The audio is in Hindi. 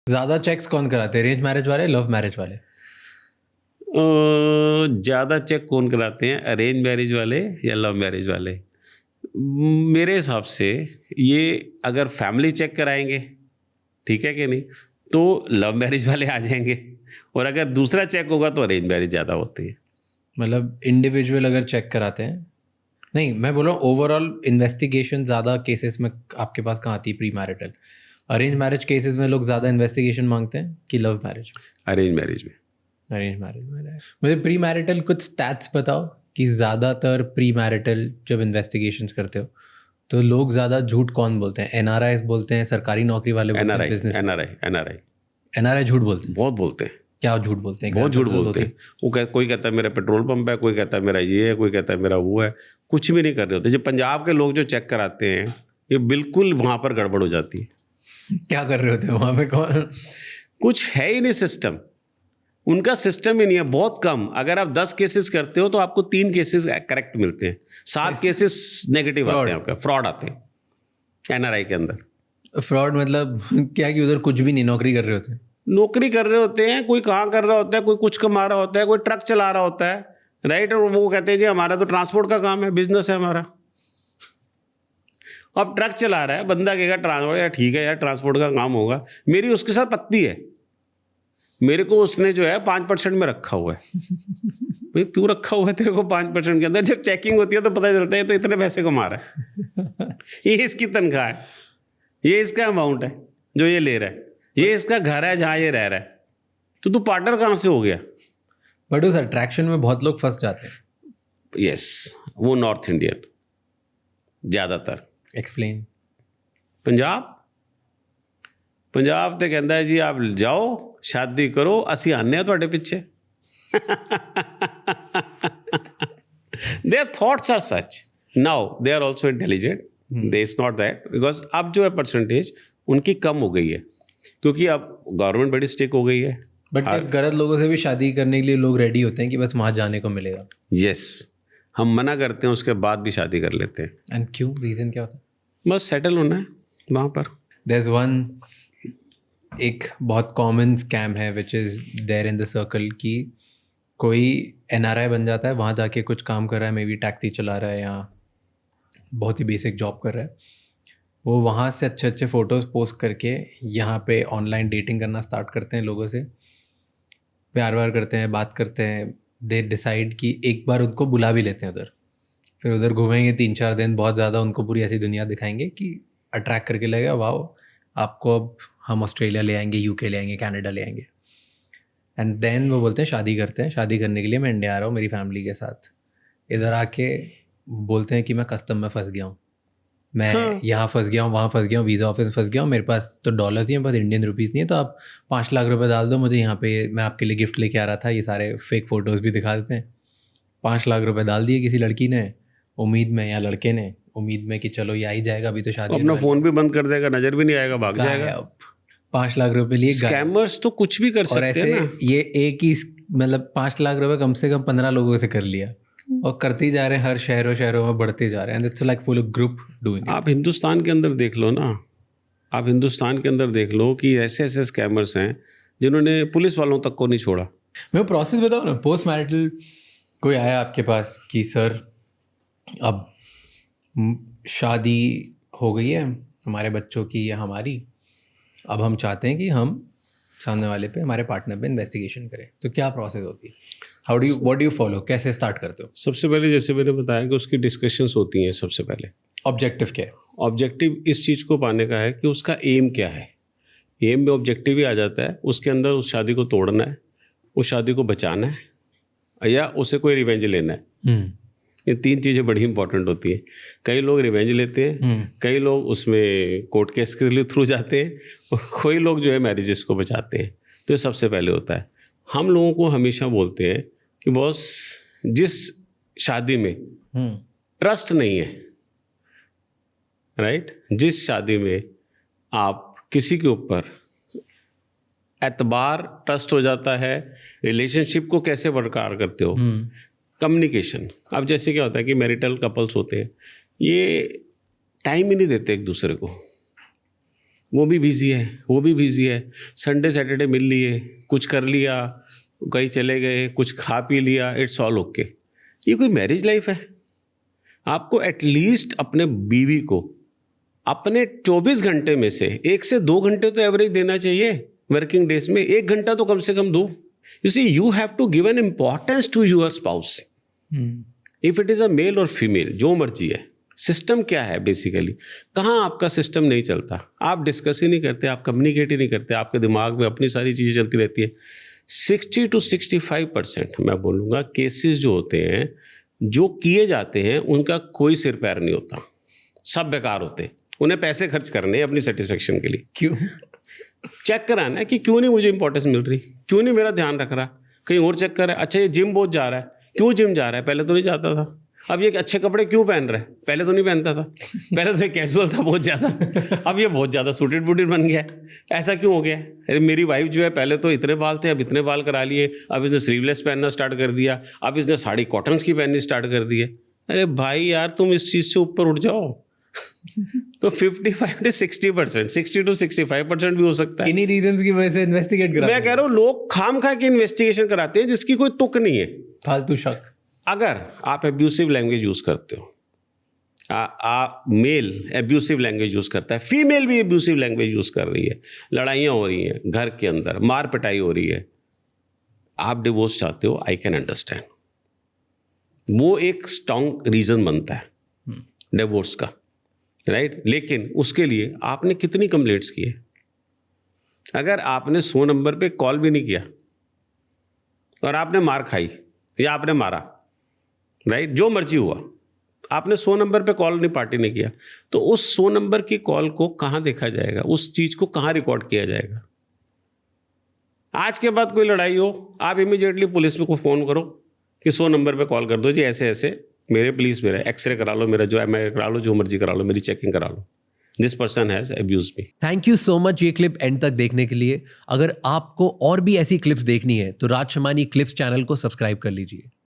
ज़्यादा चेक्स कौन कराते हैं, अरेंज मैरिज वाले, लव मैरिज वाले? ज़्यादा चेक कौन कराते हैं, अरेंज मैरिज वाले या लव मैरिज वाले? मेरे हिसाब से ये अगर फैमिली चेक कराएंगे, ठीक है कि नहीं, तो लव मैरिज वाले आ जाएंगे, और अगर दूसरा चेक होगा तो अरेंज मैरिज ज़्यादा होती है। मतलब इंडिविजुअल अगर चेक कराते हैं, नहीं मैं बोल रहा हूँ ओवरऑल इन्वेस्टिगेशन ज़्यादा केसेस में आपके पास कहाँ आती है? Pre marital, arrange marriage cases में लोग ज़्यादा इन्वेस्टिगेशन मांगते हैं कि लव मैरिज? अरेंज मैरिज में। अरेंज मैरिज में। मुझे प्री मैरिटल कुछ स्टैट्स बताओ कि ज़्यादातर प्री मैरिटल जब इन्वेस्टिगेशंस करते हो तो लोग ज़्यादा झूठ कौन बोलते हैं? एनआरआईज बोलते हैं, सरकारी नौकरी वाले बोलते हैं, बिजनेस? एनआरआई झूठ बोलते हैं? बहुत बोलते हैं। क्या झूठ बोलते हैं? बहुत झूठ बोलते हैं। वो कोई कहता है मेरा पेट्रोल पंप है, कोई कहता है मेरा ये है, कोई कहता है मेरा वो है। कुछ भी नहीं कर रहे होते। जो पंजाब के लोग जो चेक कराते हैं, ये बिल्कुल वहाँ पर गड़बड़ हो जाती है। क्या कर रहे होते हैं वहाँ पे? कौन? कुछ है ही नहीं सिस्टम, उनका सिस्टम ही नहीं है। बहुत कम, अगर आप 10 केसेस करते हो तो आपको 3 केसेस करेक्ट मिलते हैं, 7 केसेस नेगेटिव आते हैं, आपका फ्रॉड आते हैं एनआरआई के अंदर। फ्रॉड मतलब क्या कि उधर कुछ भी नहीं, नौकरी कर रहे होते हैं? नौकरी कर रहे होते हैं, कोई कहाँ कर रहा होता है, कोई कुछ कमा रहा होता है, कोई ट्रक चला रहा होता है, राइट। और वो कहते हैं जी हमारा तो ट्रांसपोर्ट का काम है, बिजनेस है हमारा। अब ट्रक चला रहा है बंदा, कहेगा ट्रांसपोर्ट, यार ठीक है यार ट्रांसपोर्ट का काम होगा। मेरी उसके साथ पत्नी है, मेरे को उसने जो है 5% में रखा हुआ है। भाई क्यों रखा हुआ है तेरे को 5% के अंदर? जब चेकिंग होती है तो पता चलता है तो इतने पैसे कमा रहा है। ये इसकी तनख्वाह है, ये इसका अमाउंट है जो ये ले रहा है, ये इसका घर है जहाँ ये रह रहा है। तो तू पार्टनर कहाँ से हो गया? बट उस अट्रैक्शन में बहुत लोग फंस जाते हैं। यस, वो नॉर्थ इंडियन ज़्यादातर। एक्सप्लेन। पंजाब तो कहता है जी आप जाओ शादी करो, असी आने हैं तुहाडे पिछे। Their thoughts are such. Now they are also intelligent. It's not that, because अब जो है परसेंटेज उनकी कम हो गई है, क्योंकि अब गवर्नमेंट बड़ी स्ट्रिक्ट हो गई है। बट गलत लोगों से भी शादी करने के लिए लोग रेडी होते हैं कि बस वहाँ जाने को मिलेगा। यस, हम मना करते हैं, उसके बाद भी शादी कर लेते हैं। एंड क्यों? रीज़न क्या होता है? बस सेटल होना है वहाँ पर। There's one, एक बहुत कॉमन स्कैम है which is there in the circle कि कोई एनआरआई बन जाता है, वहाँ जाके कुछ काम कर रहा है, मे बी टैक्सी चला रहा है या बहुत ही बेसिक जॉब कर रहा है, वो वहाँ से अच्छे अच्छे फ़ोटोज़ पोस्ट करके यहाँ पे ऑनलाइन डेटिंग करना स्टार्ट करते हैं, लोगों से प्यार व्यार करते हैं, बात करते हैं। दे डिसाइड कि एक बार उनको बुला भी लेते हैं उधर, फिर उधर घूमेंगे 3-4 दिन, बहुत ज़्यादा उनको पूरी ऐसी दुनिया दिखाएंगे कि अट्रैक्ट करके लगेगा वाह आपको अब हम ऑस्ट्रेलिया ले आएंगे, यूके ले आएंगे, कनाडा ले आएंगे। एंड देन वो बोलते हैं शादी करते हैं, शादी करने के लिए मैं इंडिया आ रहा हूँ मेरी फैमिली के साथ। इधर आके बोलते हैं कि मैं कस्टम में फंस गया हूँ, मैं यहाँ फंस गया हूँ, वहाँ फंस गया हूँ, वीज़ा ऑफिस में फंस गया हूँ, मेरे पास तो डॉलर्स ही हैं, बस इंडियन रुपीज़ नहीं है, तो आप 5 लाख रुपए डाल दो मुझे यहाँ पे, मैं आपके लिए गिफ्ट लेके आ रहा था। ये सारे फेक फ़ोटोज़ भी दिखा देते हैं। 5 लाख रुपए डाल दिए किसी लड़की ने उम्मीद में, या लड़के ने उम्मीद में कि चलो ये आ ही जाएगा, अभी तो शादी, अपना फ़ोन भी बंद कर देगा, नज़र भी नहीं आएगा, भाग जाएगा। 5 लाख रुपए लिए स्कैमर्स तो कुछ भी कर सकते हैं ना। ये एक ही मतलब 5 लाख रुपए कम से कम 15 लोगों से कर लिया और करते ही जा रहे हैं, हर शहरों में बढ़ते जा रहे हैं। It's like full group doing. आप हिंदुस्तान के अंदर देख लो ना, आप हिंदुस्तान के अंदर देख लो कि ऐसे ऐसे स्कैमर्स हैं जिन्होंने पुलिस वालों तक को नहीं छोड़ा। मैं प्रोसेस बताऊँ ना, पोस्ट मैरिटल कोई आया आपके पास कि सर अब शादी हो गई है हमारे बच्चों की या हमारी, अब हम चाहते हैं कि हम सामने वाले पे, हमारे पार्टनर पे इन्वेस्टिगेशन करें, तो क्या प्रोसेस होती है? What do you follow? कैसे स्टार्ट करते हो? सबसे पहले जैसे मैंने बताया कि उसकी डिस्कशंस होती हैं। सबसे पहले ऑब्जेक्टिव क्या है? ऑब्जेक्टिव इस चीज़ को पाने का है कि उसका एम क्या है। एम में ऑब्जेक्टिव ही आ जाता है। उसके अंदर उस शादी को तोड़ना है, उस शादी को बचाना है, या उसे कोई रिवेंज लेना है। ये 3 चीज़ें बड़ी इंपॉर्टेंट होती हैं। कई लोग रिवेंज लेते हैं, कई लोग उसमें कोर्ट केस के लिए थ्रू जाते हैं, और कोई लोग जो है मैरिजेस को बचाते हैं। तो ये सबसे पहले होता है। हम लोगों को हमेशा बोलते हैं कि बॉस जिस शादी में ट्रस्ट नहीं है, राइट, जिस शादी में आप किसी के ऊपर एतबार, ट्रस्ट हो जाता है, रिलेशनशिप को कैसे बरकरार करते हो, कम्युनिकेशन। अब जैसे क्या होता है कि मैरिटल कपल्स होते हैं, ये टाइम ही नहीं देते एक दूसरे को। वो भी बिजी है, वो भी बिजी है, संडे सैटरडे मिल लिए, कुछ कर लिया, कहीं चले गए, कुछ खा पी लिया, इट्स ऑल ओके। ये कोई मैरिज लाइफ है? आपको एटलीस्ट अपने बीवी को अपने 24 घंटे में से 1 से 2 घंटे तो एवरेज देना चाहिए वर्किंग डेज में, 1 घंटा तो कम से कम दो। You see, you have to give an importance to your spouse, if it is a male और फीमेल, जो मर्जी है। सिस्टम क्या है बेसिकली, कहाँ आपका सिस्टम नहीं चलता, आप डिस्कस ही नहीं करते, आप कम्युनिकेट ही नहीं करते, आपके दिमाग में अपनी सारी चीज़ें चलती रहती है। 60 to 65% मैं बोलूँगा केसेस जो होते हैं, जो किए जाते हैं, उनका कोई सिर पैर नहीं होता, सब बेकार होते हैं। उन्हें पैसे खर्च करने हैं अपनी सेटिस्फेक्शन के लिए। क्यों? चेक कराना है कि क्यों नहीं मुझे इंपॉर्टेंस मिल रही, क्यों नहीं मेरा ध्यान रख रहा, कहीं और चेक कर रहा है। अच्छा, ये जिम बहुत जा रहा है, क्यों जिम जा रहा है, पहले तो नहीं जाता था। अब ये अच्छे कपड़े क्यों पहन रहा है, पहले तो नहीं पहनता था, पहले तो ये कैजुअल था बहुत ज़्यादा, अब ये बहुत ज़्यादा सूटेड बूटेड बन गया है, ऐसा क्यों हो गया? अरे मेरी वाइफ जो है, पहले तो इतने बाल थे, अब इतने बाल करा लिए, अब इसने स्लीवलेस पहनना स्टार्ट कर दिया, अब इसने साड़ी कॉटन्स की पहननी स्टार्ट कर दी है। अरे भाई यार, तुम इस चीज़ से ऊपर उठ जाओ। तो 55 to 60%, 60 to 65% भी हो सकता है। इन्हीं रीजंस की वजह से इन्वेस्टिगेट करा। मैं कह रहा हूँ, लोग खाम खा के इन्वेस्टिगेशन कराते हैं जिसकी कोई तुक नहीं है, फालतू शक। अगर आप एब्यूसिव लैंग्वेज यूज करते हो, मेल एब्यूसिव लैंग्वेज यूज करता है, फीमेल भी एब्यूसिव लैंग्वेज यूज कर रही है, लड़ाइयाँ हो रही हैं घर के अंदर, मार पिटाई हो रही है, आप डिवोर्स चाहते हो, आई कैन अंडरस्टैंड। वो एक स्ट्रॉन्ग रीजन बनता है डिवोर्स का, राइट? लेकिन उसके लिए आपने कितनी कंप्लेंट्स की है? अगर आपने 100 नंबर पे कॉल भी नहीं किया और आपने मार खाई या आपने मारा, राइट, जो मर्जी हुआ, आपने 100 नंबर पे कॉल नहीं पार्टी ने किया, तो उस 100 नंबर की कॉल को कहाँ देखा जाएगा, उस चीज को कहाँ रिकॉर्ड किया जाएगा? आज के बाद कोई लड़ाई हो, आप इमीडिएटली पुलिस में को फोन करो कि 100 नंबर पे कॉल कर दो जी, ऐसे ऐसे मेरे, प्लीज मेरा एक्सरे करा लो, मेरा जो एमआरआई करा लो, जो मर्जी करा लो, मेरी चेकिंग करा लो, this person has abused me. Thank you so much ये क्लिप एंड तक देखने के लिए। अगर आपको और भी ऐसी क्लिप्स देखनी है तो राज शमानी क्लिप्स चैनल को सब्सक्राइब कर लीजिए।